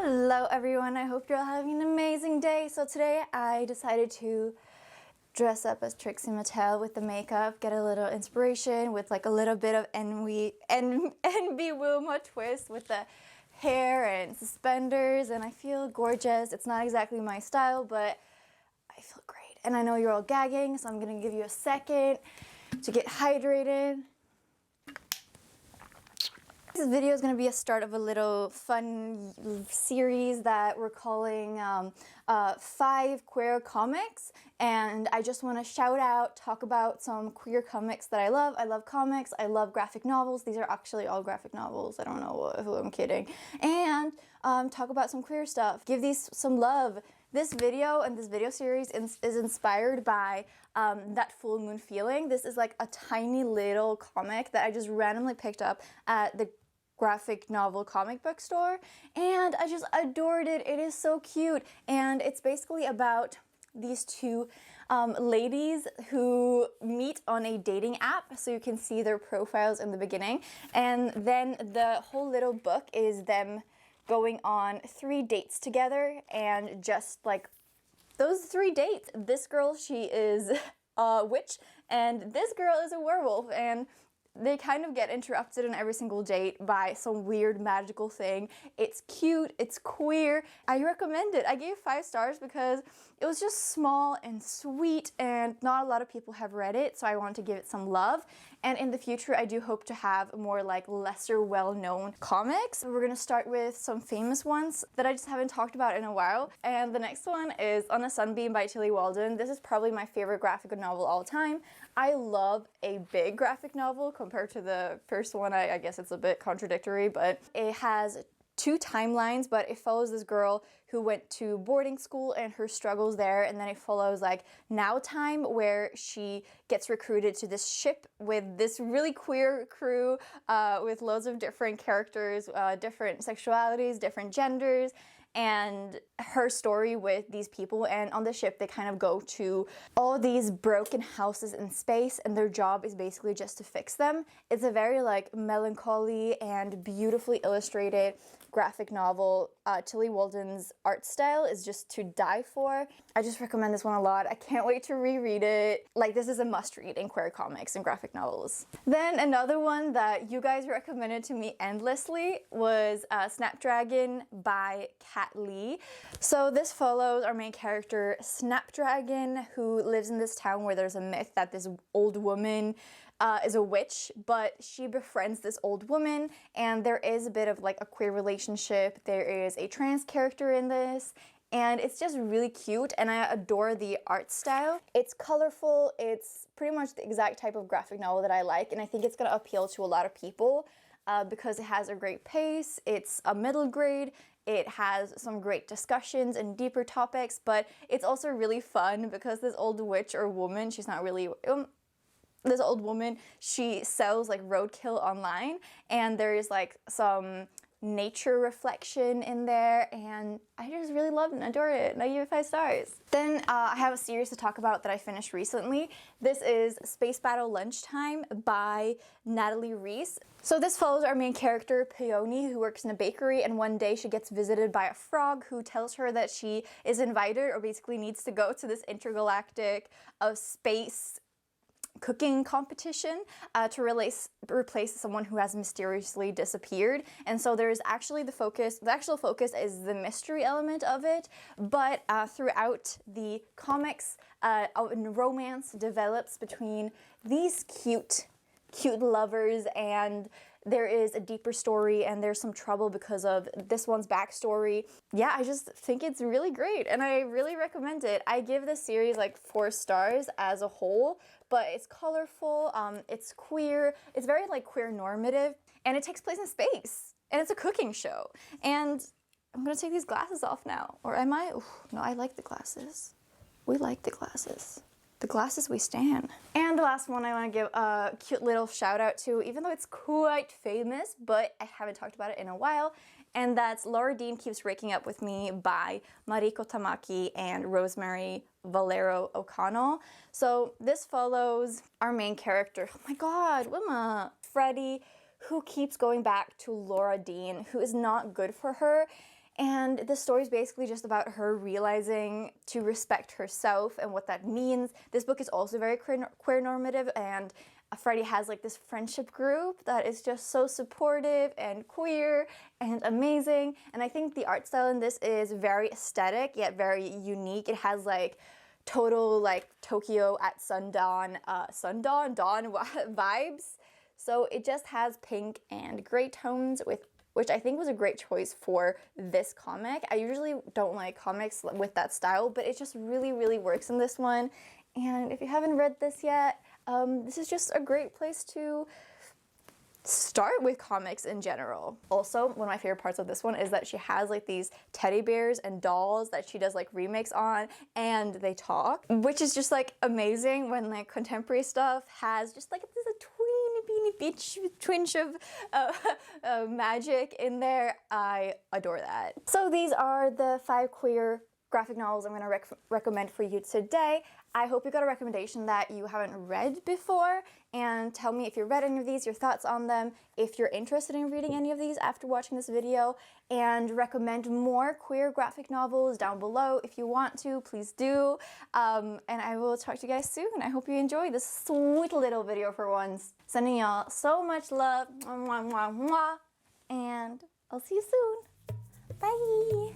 Hello everyone, I hope you're all having an amazing day. So today I decided to dress up as Trixie Mattel with the makeup, get a little inspiration with like a little bit of envy Wilma twist with the hair and suspenders, and I feel gorgeous. It's not exactly my style, but I feel great. And I know you're all gagging, so I'm gonna give you a second to get hydrated. This video is going to be a start of a little fun series that we're calling 5 Queer Comics, and I just want to shout out, talk about some queer comics that I love. I love comics, I love graphic novels. These are actually all graphic novels, I don't know who I'm kidding. And talk about some queer stuff. Give these some love. This video and this video series is inspired by That Full Moon Feeling. This is like a tiny little comic that I just randomly picked up at the graphic novel comic book store, and I just adored it. It is so cute, and it's basically about these two ladies who meet on a dating app, so you can see their profiles in the beginning, and then the whole little book is them going on 3 dates together, and just like those 3 dates, this girl, she is a witch, and this girl is a werewolf, and they kind of get interrupted in every single date by some weird magical thing. It's cute, it's queer. I recommend it. I gave 5 stars because it was just small and sweet, and not a lot of people have read it, so I wanted to give it some love. And in the future, I do hope to have more like lesser well-known comics. We're gonna start with some famous ones that I just haven't talked about in a while. And the next one is On a Sunbeam by Tillie Walden. This is probably my favorite graphic novel all time. I love a big graphic novel compared to the first one. I guess it's a bit contradictory, but it has 2 timelines, but it follows this girl who went to boarding school and her struggles there, and then it follows like now time, where she gets recruited to this ship with this really queer crew with loads of different characters, different sexualities, different genders, and her story with these people. And on the ship they kind of go to all these broken houses in space, and their job is basically just to fix them. It's a very like melancholy and beautifully illustrated graphic novel. Tillie Walden's art style is just to die for. I just recommend this one a lot. I can't wait to reread it. Like, this is a must-read in queer comics and graphic novels. Then another one that you guys recommended to me endlessly was Snapdragon by Kat Lee. So this follows our main character, Snapdragon, who lives in this town where there's a myth that this old woman is a witch, but she befriends this old woman, and there is a bit of like a queer relationship. There is a trans character in this, and it's just really cute, and I adore the art style. It's colorful, it's pretty much the exact type of graphic novel that I like, and I think it's gonna appeal to a lot of people because it has a great pace, it's a middle grade, it has some great discussions and deeper topics, but it's also really fun because this old witch or woman, she's not really this old woman, she sells like roadkill online, and there is like some nature reflection in there, and I just really love and adore it, and I give it 5 stars. Then I have a series to talk about that I finished recently. This is Space Battle Lunchtime by Natalie Reese. So this follows our main character, Peony, who works in a bakery, and one day she gets visited by a frog who tells her that she is invited, or basically needs to go to this intergalactic space cooking competition to replace someone who has mysteriously disappeared. And so there's actually the actual focus is the mystery element of it, but throughout the comics, romance develops between these cute lovers, and there is a deeper story, and there's some trouble because of this one's backstory. Yeah, I just think it's really great, and I really recommend it. I give this series like 4 stars as a whole, but it's colorful, it's queer, it's very like queer normative, and it takes place in space, and it's a cooking show. And I'm gonna take these glasses off now, or am I? Oof, no, I like the glasses. We like the glasses. The glasses we stand. And the last one I want to give a cute little shout out to, even though it's quite famous, but I haven't talked about it in a while, and that's Laura Dean Keeps Breaking Up With Me by Mariko Tamaki and Rosemary Valero O'Connell. So this follows our main character, oh my god, Wilma, Freddie, who keeps going back to Laura Dean, who is not good for her. And the story is basically just about her realizing to respect herself and what that means. This book is also very queer normative, and Freddie has like this friendship group that is just so supportive and queer and amazing. And I think the art style in this is very aesthetic yet very unique. It has like total like Tokyo at dawn vibes. So it just has pink and gray tones, which I think was a great choice for this comic. I usually don't like comics with that style, but it just really, really works in this one. And if you haven't read this yet, this is just a great place to start with comics in general. Also, one of my favorite parts of this one is that she has like these teddy bears and dolls that she does like remakes on, and they talk, which is just like amazing when like contemporary stuff has just like this a teeny twinge of magic in there. I adore that. So these are the 5 queer graphic novels I'm going to recommend for you today. I hope you got a recommendation that you haven't read before, and tell me if you read any of these, your thoughts on them, if you're interested in reading any of these after watching this video, and recommend more queer graphic novels down below. If you want to, please do. And I will talk to you guys soon. I hope you enjoyed this sweet little video for once. Sending y'all so much love, mwah, mwah, mwah, and I'll see you soon. Bye!